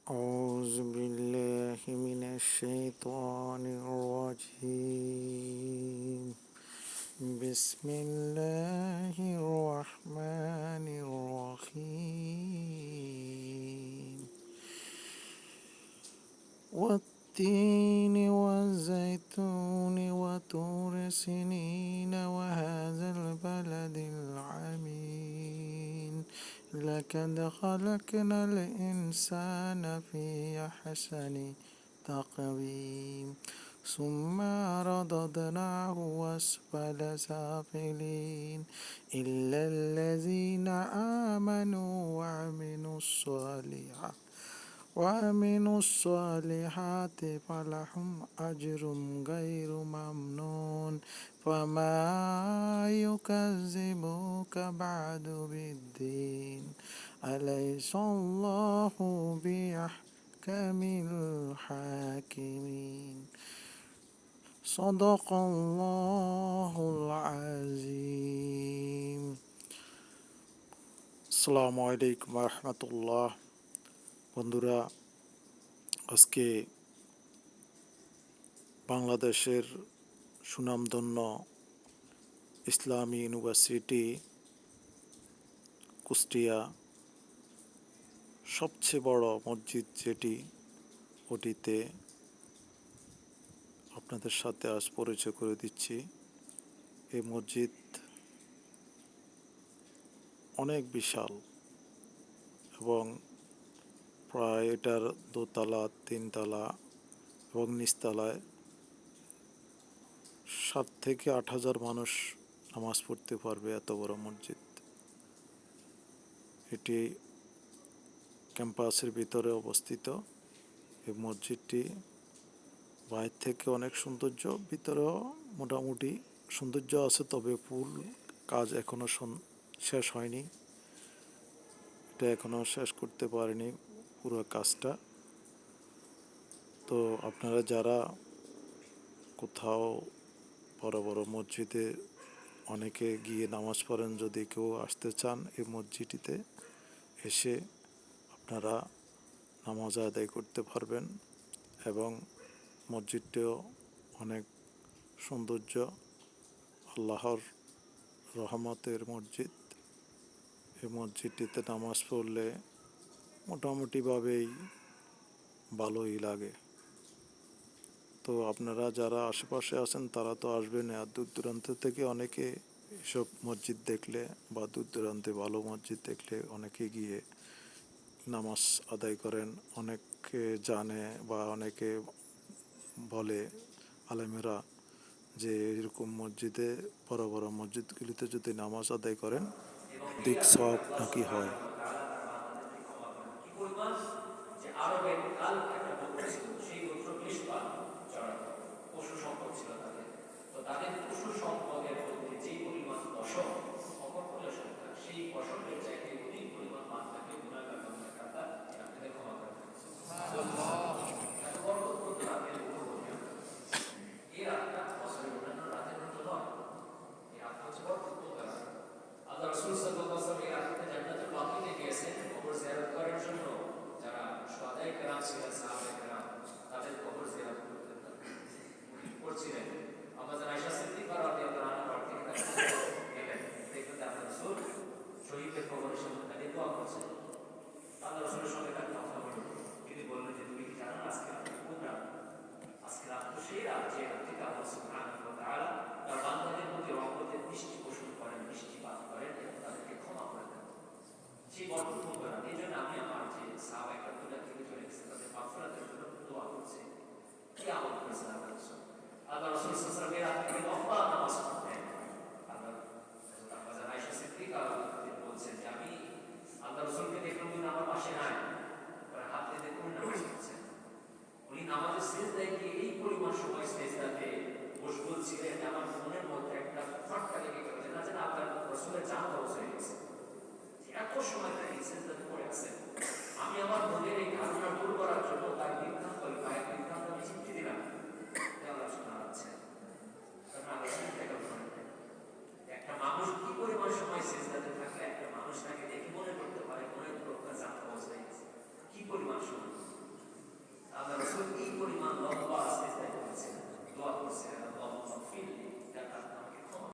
أعوذ بالله من الشيطان الرجيم. بسم الله الرحمن الرحيم. والتين والزيتون وطور سنين وهذا البلد العمين. لقد خلقنا الإنسان في أحسن تقويم ثم رددناه أسفل سافلين إلا الذين آمنوا وعملوا الصالحات فلهم أجر غير ممنون. فما يكذبك بعد بالدين أليس الله بأحكم الحاكمين. صدق الله العظيم. আসসালামু আলাইকুম রহমতুল্লাহ। বন্ধুরা, আজকে বাংলাদেশের সুনামধন্য ইসলামী ইউনিভার্সিটি কুষ্টিয়া সবচেয়ে বড় মসজিদ যেটি, ওটিতে আপনাদের সাথে আজ পরিচয় করে দিচ্ছি। এই মসজিদ অনেক বিশাল এবং প্রায় এটার দোতলা, তিনতলা এবং নিচতলায় 7 থেকে 8,000 মানুষ নামাজ পড়তে পারবে, এত বড় মসজিদ। এটি ক্যাম্পাসের ভিতরে অবস্থিত। এই মসজিদটি বাইরে থেকে অনেক সৌন্দর্য, ভিতরেও মোটামুটি সৌন্দর্য আছে, তবে ফুল কাজ এখনো শেষ হয়নি। এটা এখনো শেষ করতে পারেনি পুরো কাজটা। তো আপনারা যারা কোথাও বড় বড় মসজিদে অনেকে গিয়ে নামাজ পড়েন, যদি কেউ আসতে চান এই মসজিদটিতে এসে আপনারা নামাজ আদায় করতে পারবেন। এবং মসজিদটিও অনেক সৌন্দর্য, আল্লাহর রহমতের মসজিদ। এই মসজিদটিতে নামাজ পড়লে মোটামুটিভাবেই ভালোই লাগে। তো আপনারা যারা আশেপাশে আছেন তারা তো আসবেন, আর দূর দূরান্ত থেকে অনেকে এসব মসজিদ দেখলে বা দূর দূরান্তে ভালো মসজিদ দেখলে অনেকে গিয়ে নামাজ আদায় করেন। অনেকে জানে বা অনেকে বলে আলেমেরা যে এরকম মসজিদে, বড় বড় মসজিদগুলিতে যদি নামাজ আদায় করেন দিক সওয়াব নাকি হয়। কি পরিমাণ যে আরবের কাল একটা গোত্র ছিল, সেই গোত্র বেশ চড়াতো পশু সম্পদ ছিল তাদের। তো তাদের পশু সম্পদের মধ্যে যে পরিমাণ ফসল অপর করলে সংখ্যা, সেই ফসলের চাইতে অধিক পরিমাণ মাছ থাকে। গুণাগার বান্দাকে আল্লাহ আপনাদের ক্ষমা করে দেন। এত বরকতপূর্ণ রাতের উপর বলি আমরা। এই রাতটা বছরের অন্যান্য রাতের মতো নয়। এই রাতটা হচ্ছে বরকতপূর্ণ রাত। আল্লাহ রাসূল সাল্লাল্লাহু আলাইহি ওয়াসাল্লাম এই রাতে জান্নাতুল বাকিতে গিয়েছেন কবর জিয়ারত করার জন্য। যারা শুহাদায়ে কেরাম ছিলেন, সাহাবায়ে কেরাম, তাদের কবর জিয়ারত করতেন, পড়ছিলেন।